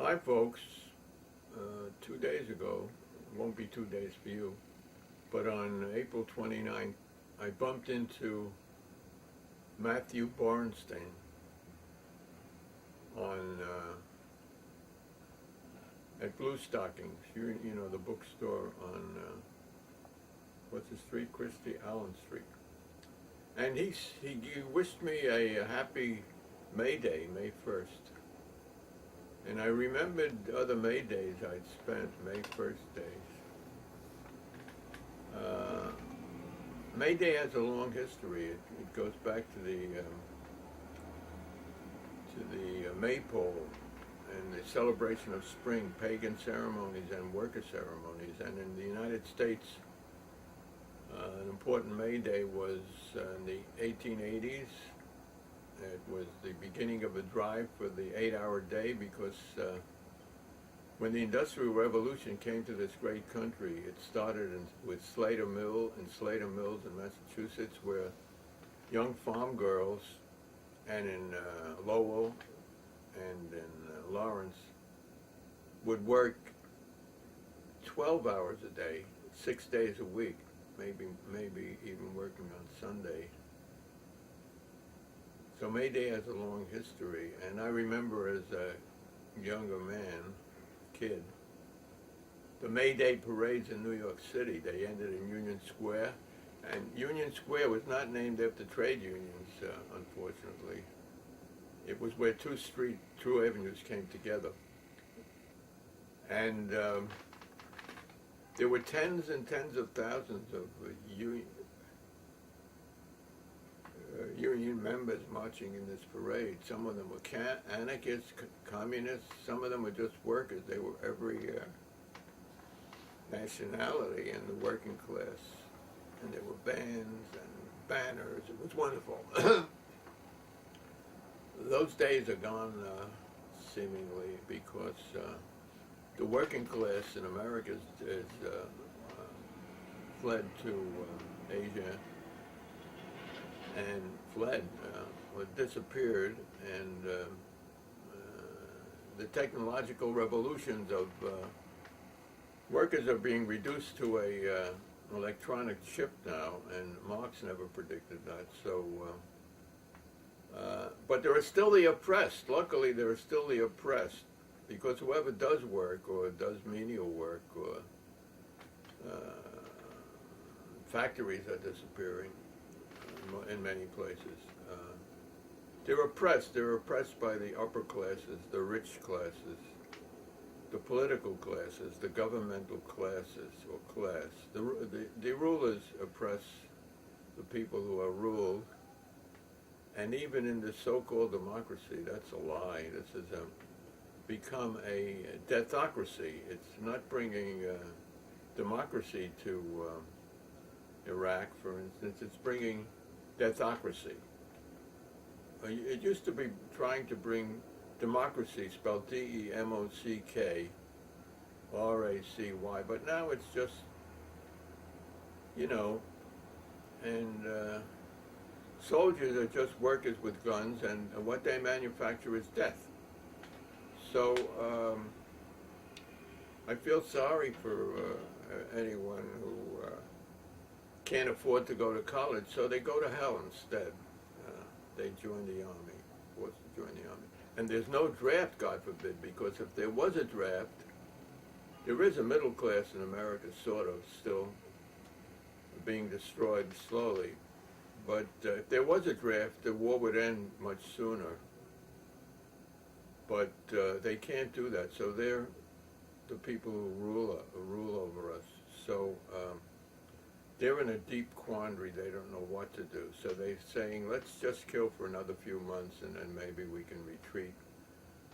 Hi, folks. 2 days ago, it won't be 2 days for you, but on April 29th, I bumped into Matthew Bornstein on at Blue Stockings, you know, the bookstore on what's the street, Christie Allen Street, and he wished me a happy May Day, May 1st. And I remembered other May Days I'd spent, May 1st days. May Day has a long history. It goes back to the maypole and the celebration of spring, pagan ceremonies and worker ceremonies. And in the United States, an important May Day was in the 1880s. It was the beginning of a drive for the 8-hour day because when the Industrial Revolution came to this great country, it started with Slater Mills in Massachusetts, where young farm girls, and in Lowell and in Lawrence, would work 12 hours a day, 6 days a week, maybe even working on Sunday. So May Day has a long history, and I remember as a younger kid, the May Day parades in New York City. They ended in Union Square, and Union Square was not named after trade unions, unfortunately. It was where two avenues came together. And there were tens and tens of thousands of union members marching in this parade. Some of them were anarchists, communists. Some of them were just workers. They were every nationality in the working class. And there were bands and banners. It was wonderful. Those days are gone, seemingly, because the working class in America is fled to Asia and fled, or disappeared, and the technological revolutions of workers are being reduced to a electronic chip now, and Marx never predicted that. So, but there are still the oppressed. Luckily, there are still the oppressed, because whoever does work or does menial work or factories are disappearing in many places. They're oppressed. They're oppressed by the upper classes, the rich classes, the political classes, the governmental classes or class. The rulers oppress the people who are ruled. And even in the so-called democracy, that's a lie. This has become a deathocracy. It's not bringing democracy to Iraq, for instance. It's bringing deathocracy. It used to be trying to bring democracy, spelled D-E-M-O-C-K-R-A-C-Y, but now it's just, and soldiers are just workers with guns, and what they manufacture is death. So I feel sorry for anyone who can't afford to go to college, so they go to hell instead. They join the army, forced to join the army. And there's no draft, God forbid, because if there was a draft, there is a middle class in America, sort of, still being destroyed slowly. But if there was a draft, the war would end much sooner. But they can't do that, so they're the people who rule over us. So they're in a deep quandary. They don't know what to do. So they're saying, let's just kill for another few months, and then maybe we can retreat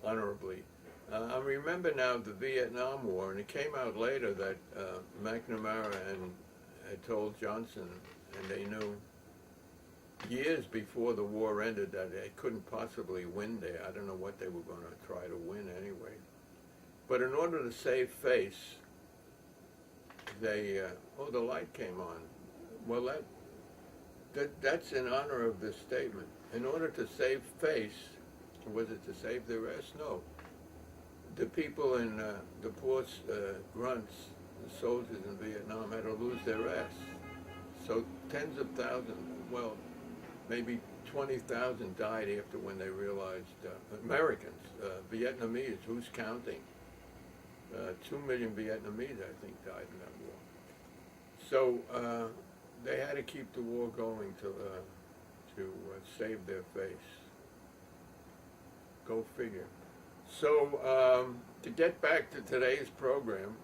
honorably. I remember now the Vietnam War, and it came out later that McNamara had told Johnson, and they knew years before the war ended that they couldn't possibly win there. I don't know what they were going to try to win anyway. But in order to save face, they, the light came on. Well, that's in honor of this statement. In order to save face, was it to save their ass? No. the people in the poor grunts, the soldiers in Vietnam, had to lose their ass. So tens of thousands, well, maybe 20,000 died after when they realized, Americans, Vietnamese, who's counting? 2 million Vietnamese, I think, died in that war. So they had to keep the war going to save their face. Go figure. So to get back to today's program,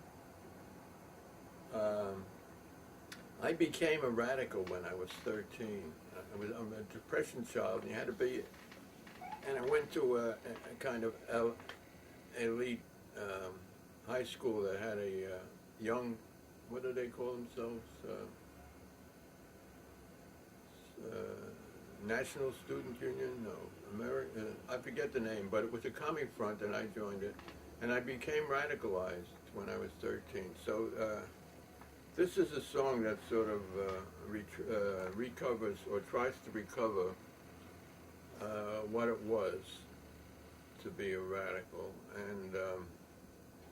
I became a radical when I was 13. I'm a depression child, and you had to be, and I went to a kind of elite high school that had a young, what do they call themselves? National Student Union? No, I forget the name, but it was a commie front, and I joined it, and I became radicalized when I was 13. So this is a song that sort of recovers or tries to recover what it was to be a radical, and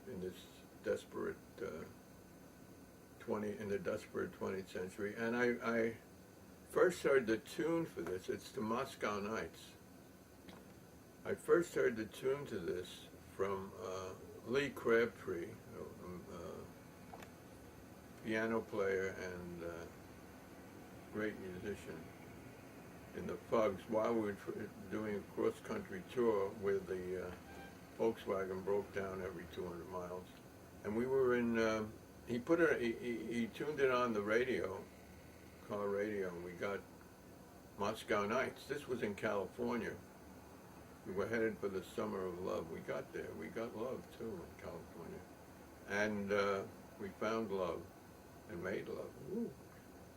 in this desperate in the desperate 20th century. And I first heard the tune for this. It's the Moscow Nights. I first heard the tune to this from Lee Crabtree, piano player and great musician in the Fugs, while we were doing a cross-country tour where the Volkswagen broke down every 200 miles. And we were in, he tuned it on the radio, car radio, and we got Moscow Nights. This was in California. We were headed for the Summer of Love. We got there. We got love, too, in California. And we found love and made love. Ooh.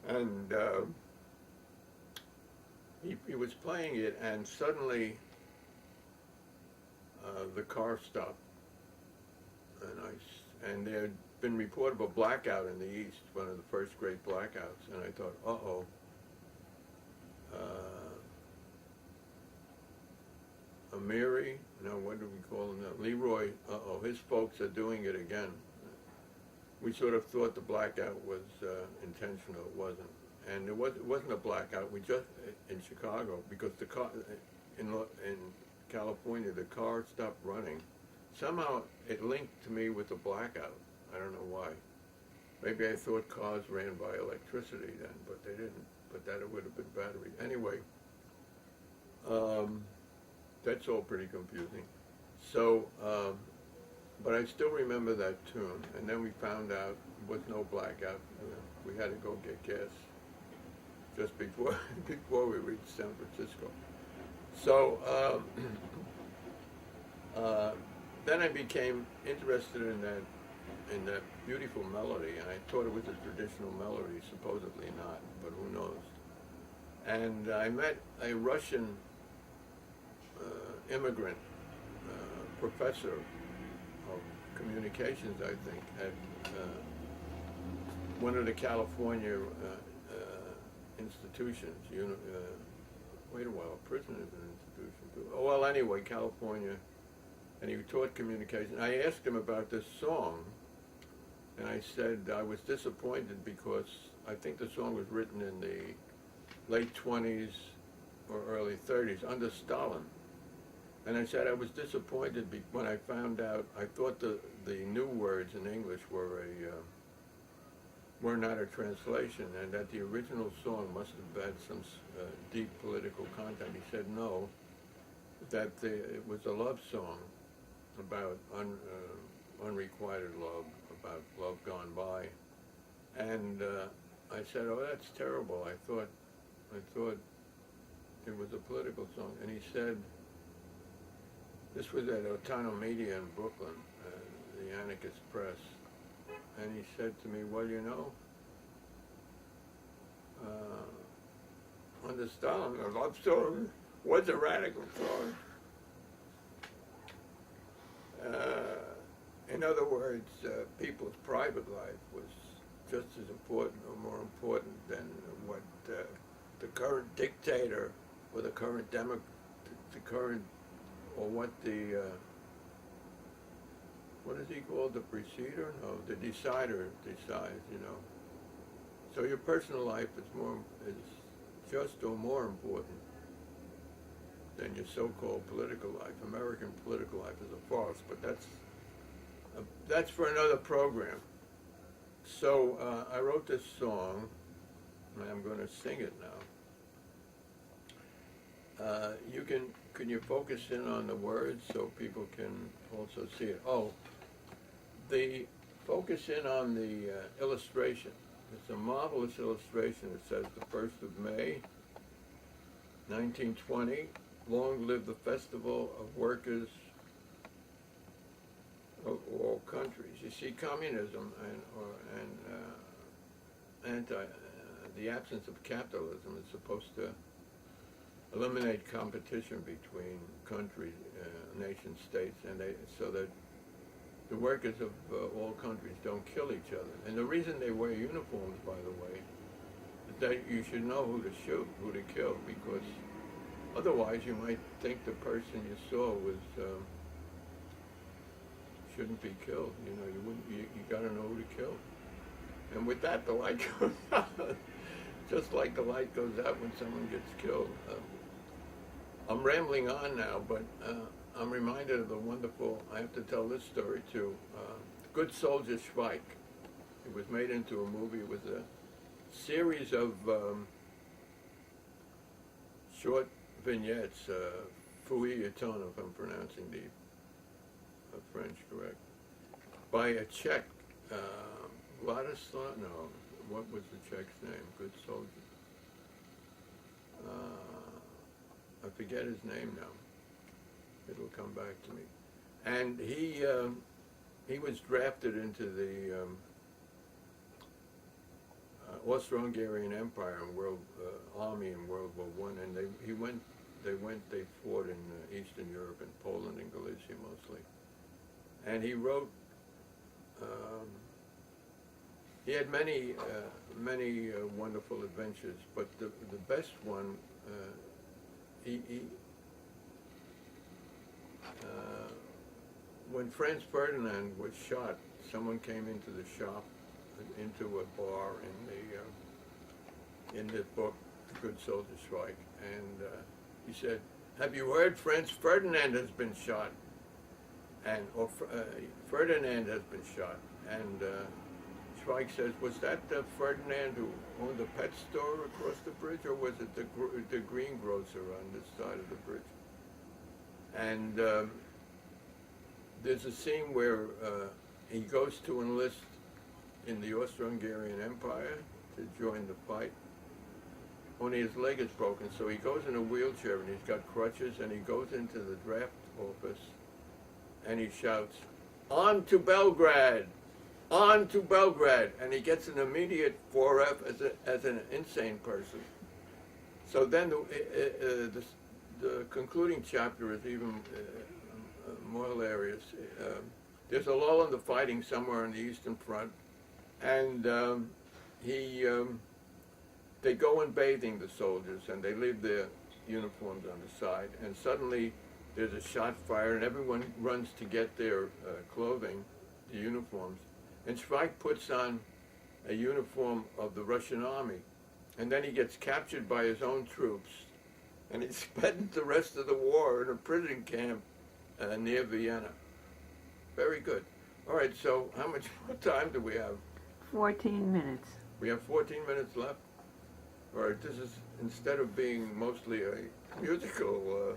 And he was playing it, and suddenly the car stopped. And there had been reported of a blackout in the East, one of the first great blackouts, and I thought, uh-oh. Amiri, no, what do we call him now? Leroy, uh-oh, his folks are doing it again. We sort of thought the blackout was intentional. It wasn't. And it wasn't a blackout. We just, in Chicago, because the car, in California, the car stopped running. Somehow it linked to me with the blackout. I don't know why. Maybe I thought cars ran by electricity then, but they didn't. But that it would have been battery. Anyway, that's all pretty confusing. So, but I still remember that tune. And then we found out there was no blackout. We had to go get gas just before we reached San Francisco. So then I became interested in that beautiful melody, and I thought it was a traditional melody, supposedly not, but who knows. And I met a Russian immigrant professor of communications, I think, at one of the California institutions. Wait a while, prison is an institution. Well, anyway, California, and he taught communication. I asked him about this song, and I said I was disappointed because I think the song was written in the late 20s or early 30s under Stalin. And I said I was disappointed when I found out. I thought the new words in English were not a translation, and that the original song must have had some deep political content. He said no, that it was a love song about unrequited love, about love gone by. And I said, oh, that's terrible. I thought it was a political song. And he said, this was at Otano Media in Brooklyn, the anarchist press. And he said to me, well, you know, under Stalin, a love song was a radical song. In other words, people's private life was just as important or more important than what the current dictator or the current or what the what is he called? The preceder? No, the decider decides, you know. So your personal life is just or more important than your so-called political life. American political life is a farce, but that's for another program. So I wrote this song, and I'm going to sing it now. Can you focus in on the words so people can also see it? Oh, focus in on the illustration. It's a marvelous illustration. It says the 1st of May, 1920, long live the festival of workers of all countries. You see, communism and the absence of capitalism is supposed to eliminate competition between countries, nation states, so that the workers of all countries don't kill each other. And the reason they wear uniforms, by the way, is that you should know who to shoot, who to kill, because otherwise you might think the person you saw shouldn't be killed. You know, you got to know who to kill. And with that, the light goes out, just like the light goes out when someone gets killed. I'm rambling on now, but I'm reminded of the wonderful, I have to tell this story too, Good Soldier Schweik. It was made into a movie. It was a series of short vignettes, feuilletons, if I'm pronouncing the French correct, by a Czech, Vladislav, no, what was the Czech's name? Good Soldier. I forget his name now. It'll come back to me. And he was drafted into the Austro-Hungarian Empire and Army in World War I, and they fought in Eastern Europe and Poland and Galicia mostly. And he wrote. He had many wonderful adventures, but the best one. When Franz Ferdinand was shot, someone came into the shop, into a bar in the book, Good Soldier Schweik, and he said, "Have you heard Franz Ferdinand has been shot?" Ferdinand has been shot, and Schweik says, "Was that the Ferdinand who owned the pet store across the bridge, or was it the greengrocer on this side of the bridge?" And there's a scene where he goes to enlist in the Austro-Hungarian Empire to join the fight. Only his leg is broken, so he goes in a wheelchair and he's got crutches, and he goes into the draft office and he shouts, "On to Belgrade! On to Belgrade!" And he gets an immediate 4F as an insane person. So then the concluding chapter is even more hilarious. There's a lull in the fighting somewhere on the Eastern Front, and they go in bathing, the soldiers, and they leave their uniforms on the side, and suddenly there's a shot fired, and everyone runs to get their clothing, the uniforms. And Schweik puts on a uniform of the Russian army, and then he gets captured by his own troops, and he spent the rest of the war in a prison camp near Vienna. Very good. All right, so how much more time do we have? 14 minutes. We have 14 minutes left? All right, this is, instead of being mostly a musical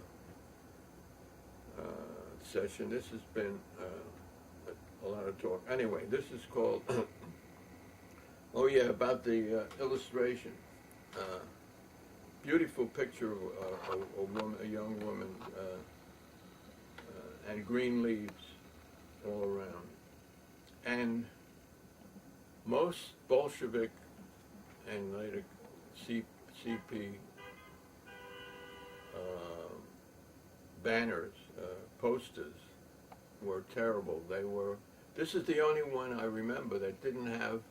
session, this has been a lot of talk. Anyway, this is called, oh yeah, about the illustration. Beautiful picture of a young woman, and green leaves all around. And most Bolshevik and later CP banners, posters, were terrible. This is the only one I remember that didn't have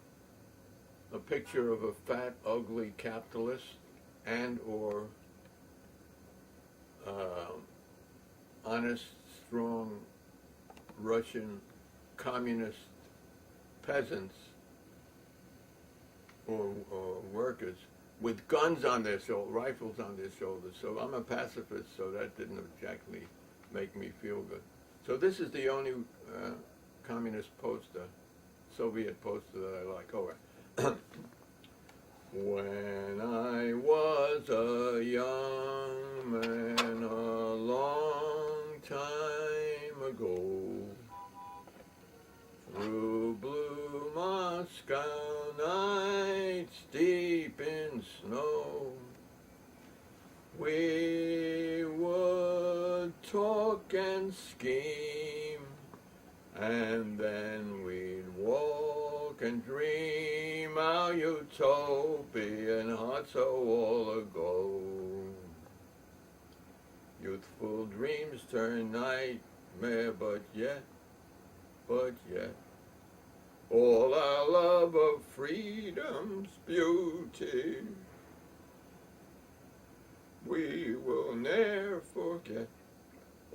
a picture of a fat, ugly capitalist and or honest, strong Russian communist peasants or workers with guns on their shoulders, rifles on their shoulders. So I'm a pacifist, so that didn't exactly make me feel good. So this is the only communist poster, Soviet poster that I like. Oh, right. When I was a young man a long time ago, through blue Moscow nights deep in snow, we would talk and scheme, and then we'd walk and dream our utopian heart so all aglow. Youthful dreams turn nightmare, but yet, all our love of freedom's beauty we will ne'er forget.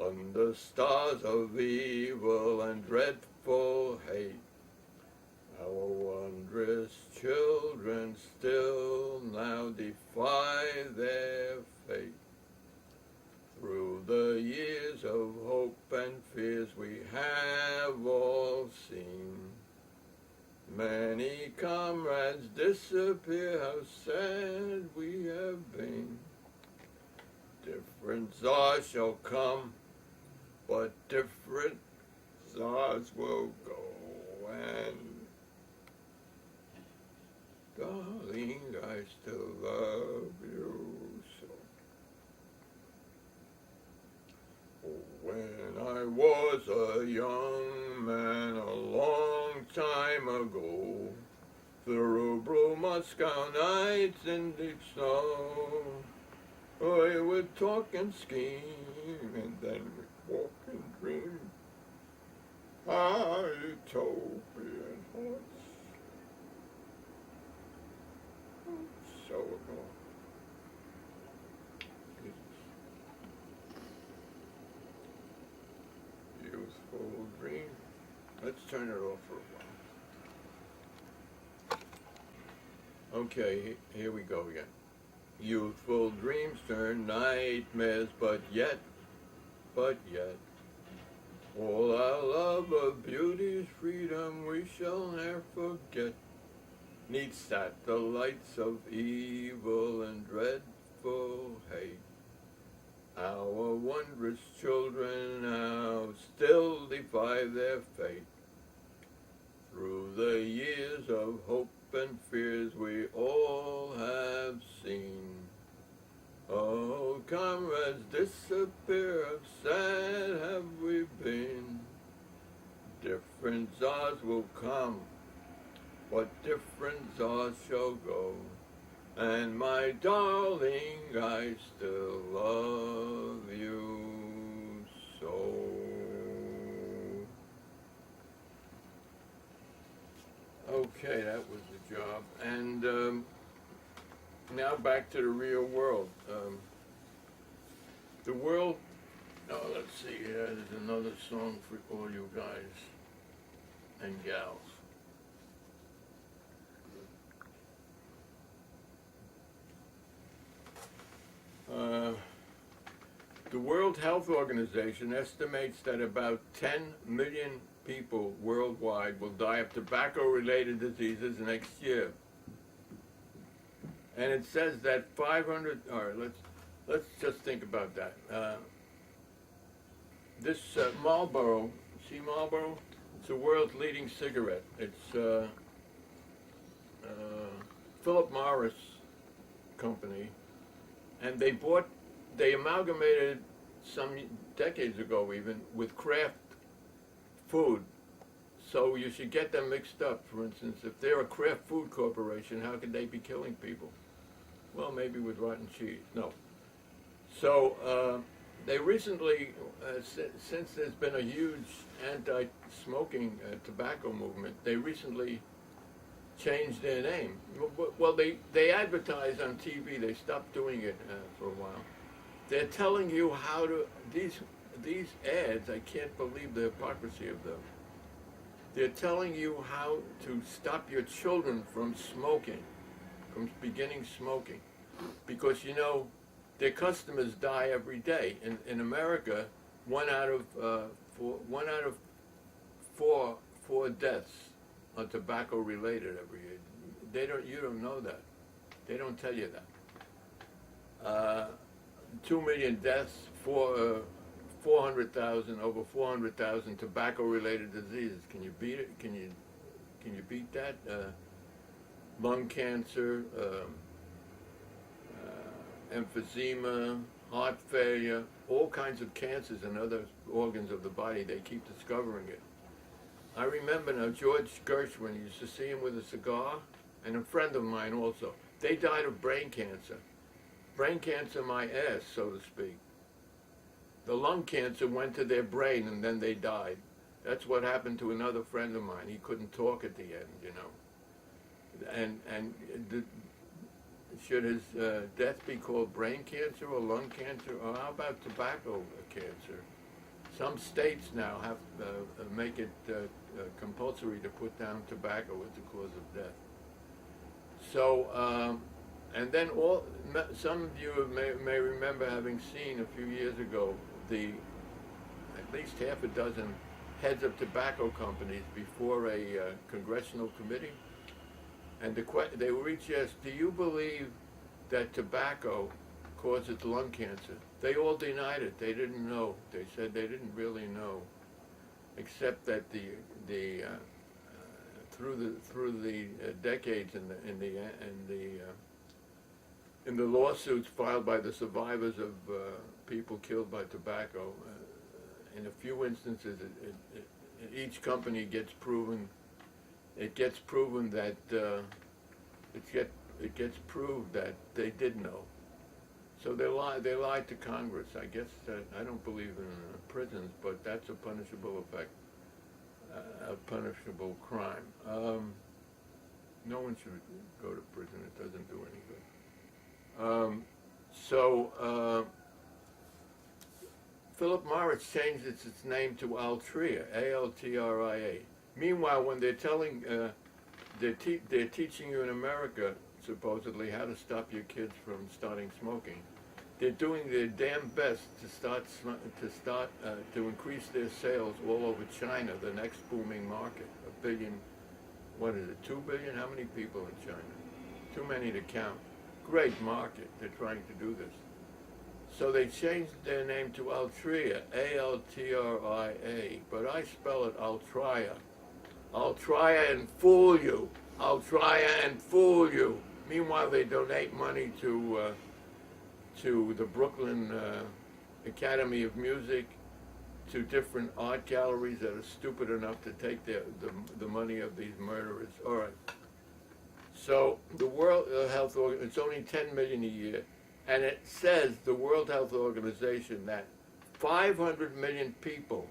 Under stars of evil and dreadful hate, our wondrous children still now defy their fate. Through the years of hope and fears we have all seen many comrades disappear, how sad we have been. Different czars shall come, but different czars will go, and darling, I still love you so. When I was a young man a long time ago, through blue Moscow nights in deep snow, we would talk and scheme, and then we'd walk and dream our utopian hearts so aglow. Youthful dream. Let's turn it off for a while. Okay, here we go again. Youthful dreams turn nightmares, but yet, all our love of beauty's freedom we shall ne'er forget. Neath satellites of evil and dreadful hate, our wondrous children now still defy their fate. Through the years of hope and fears we all have seen, oh, comrades disappear, how sad have we been. Different czars will come, but different czars shall go, and my darling, I still love you so. Okay, that was the job. And now back to the real world. The world, oh, let's see here, there's another song for all you guys and gals. The World Health Organization estimates that about 10 million people worldwide will die of tobacco-related diseases next year. And it says that 500, all right, let's just think about that. This Marlboro, see Marlboro? It's the world's leading cigarette. It's Philip Morris company, and they amalgamated some decades ago even with Kraft food. So you should get them mixed up. For instance, if they're a Kraft Food Corporation, how could they be killing people? Well, maybe with rotten cheese. No. So they recently, since there's been a huge anti-smoking tobacco movement, they recently changed their name. Well, they advertise on TV. They stopped doing it for a while. They're telling you how to, these ads, I can't believe the hypocrisy of them. They're telling you how to stop your children from smoking, from beginning smoking, because you know their customers die every day. In America, one out of four deaths are tobacco related every year. You don't know that. They don't tell you that. 2 million deaths, 400,000, over 400,000 tobacco-related diseases. Can you beat it? Can you beat that? Lung cancer, emphysema, heart failure, all kinds of cancers and other organs of the body. They keep discovering it. I remember now George Gershwin. You used to see him with a cigar, and a friend of mine also. They died of brain cancer. Brain cancer, my ass, so to speak. The lung cancer went to their brain, and then they died. That's what happened to another friend of mine. He couldn't talk at the end, you know. Should his death be called brain cancer or lung cancer, or how about tobacco cancer? Some states now have make it compulsory to put down tobacco as the cause of death. So, and then some of you may remember having seen a few years ago at least half a dozen heads of tobacco companies before a congressional committee, and they were each asked, "Do you believe that tobacco causes lung cancer?" They all denied it. They didn't know. They said they didn't really know, except that through the decades in the lawsuits filed by the survivors of people killed by tobacco, in a few instances, each company gets proven. It gets proven that it gets proved that they did know. So they lied to Congress. I guess I don't believe in prisons, but that's a punishable offense, a punishable crime. No one should go to prison. It doesn't do any good. Philip Morris changed its name to Altria, A-L-T-R-I-A. Meanwhile, when they're telling, they're teaching you in America, supposedly, how to stop your kids from starting smoking, they're doing their damn best to increase their sales all over China, the next booming market. 1 billion, what is it, 2 billion? How many people in China? Too many to count. Great market. They're trying to do this. So they changed their name to Altria, A-L-T-R-I-A, but I spell it Altria. I'll try and fool you. I'll try and fool you. Meanwhile, they donate money to the Brooklyn Academy of Music, to different art galleries that are stupid enough to take the money of these murderers. All right. So the World Health Organization, it's only 10 million a year, and it says, the World Health Organization, that 500 million people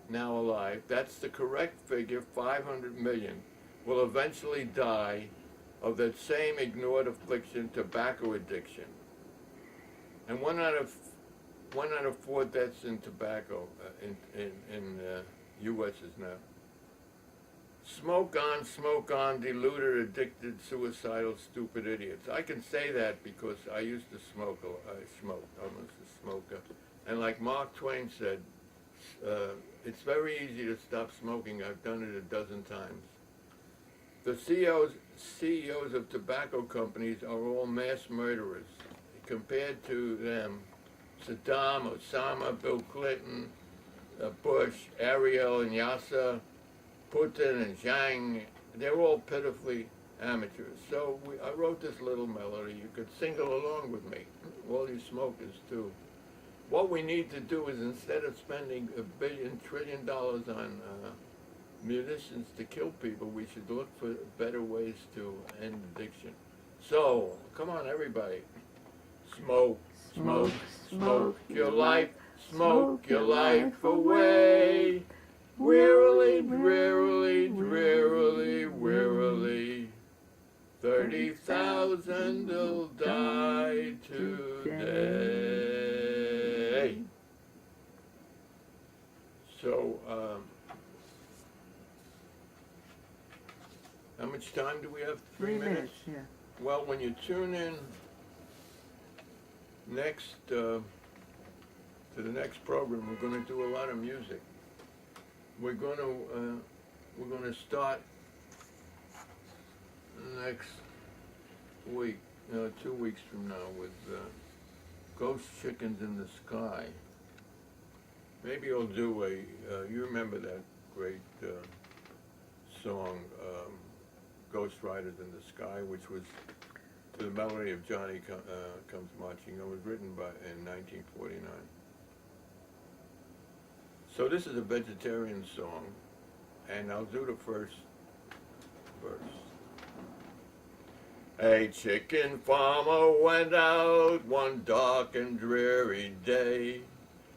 now alive, that's the correct figure, 500 million, will eventually die of that same ignored affliction, tobacco addiction. And one out of 4 deaths in tobacco in U.S. is now. Smoke on, deluded, addicted, suicidal, stupid idiots. I can say that because I used to smoke. I smoked. I was a smoker. And like Mark Twain said, it's very easy to stop smoking. I've done it a dozen times. The CEOs of tobacco companies are all mass murderers. Compared to them, Saddam, Osama, Bill Clinton, Bush, Ariel and Yasser, Putin and Zhang, they're all pitifully amateurs. So I wrote this little melody. You could sing along with me, all you smokers too. What we need to do is, instead of spending $1 trillion on munitions to kill people, we should look for better ways to end addiction. So, come on everybody. Smoke, smoke, smoke your life, smoke your life away. Wearily, drearily, drearily, wearily, 30,000 will die today. So, How much time do we have? 3 minutes, yeah. Well, when you tune in next to the next program, we're going to do a lot of music. We're going to start next week, 2 weeks from now, with Ghost Chickens in the Sky. Maybe I'll do you remember that great song, Ghost Riders in the Sky, which was to the melody of Johnny Comes Marching. It was written in 1949. So this is a vegetarian song, and I'll do the first verse. A chicken farmer went out one dark and dreary day.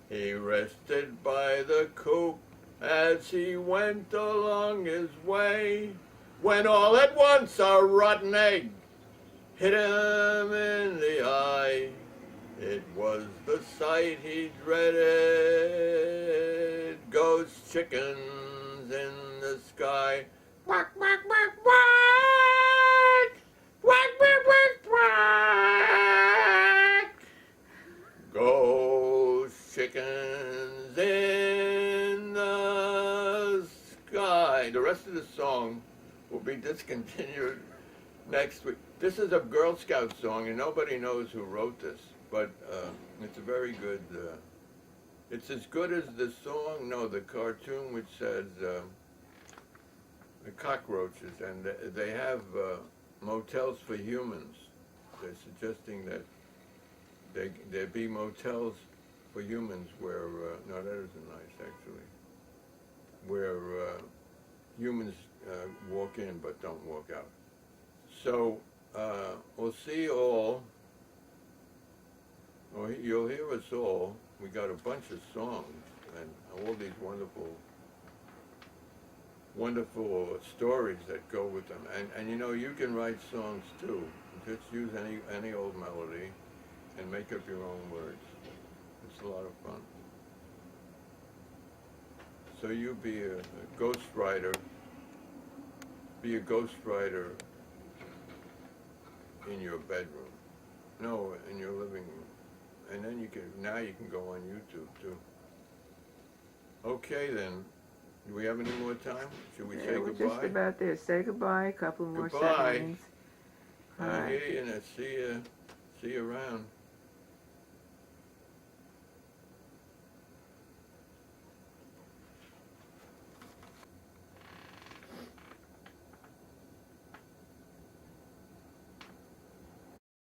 He rested by the coop as he went along his way, when all at once a rotten egg hit him in the eye. It was the sight he dreaded, ghost chickens in the sky. Quack, quack, quack, quack! Quack, quack, quack, quack! Ghost chickens in the sky. The rest of the song will be discontinued next week. This is a Girl Scout song, and nobody knows who wrote this, but it's a very good, it's as good as the song, no, the cartoon, which says the cockroaches, and they have motels for humans. They're suggesting that there be motels for humans where, no, that isn't nice, actually, where humans walk in but don't walk out. So, we'll see you all, or you'll hear us all. We got a bunch of songs and all these wonderful stories that go with them. And you know, you can write songs too. Just use any old melody and make up your own words. It's a lot of fun. So you be a ghost writer. Be a ghost writer in your bedroom. No, in your living room. And then you can go on YouTube too. Okay then. Do we have any more time? Should we say we're goodbye? Just about there. Say goodbye. A couple more Goodbye. seconds. I hear you and see you around.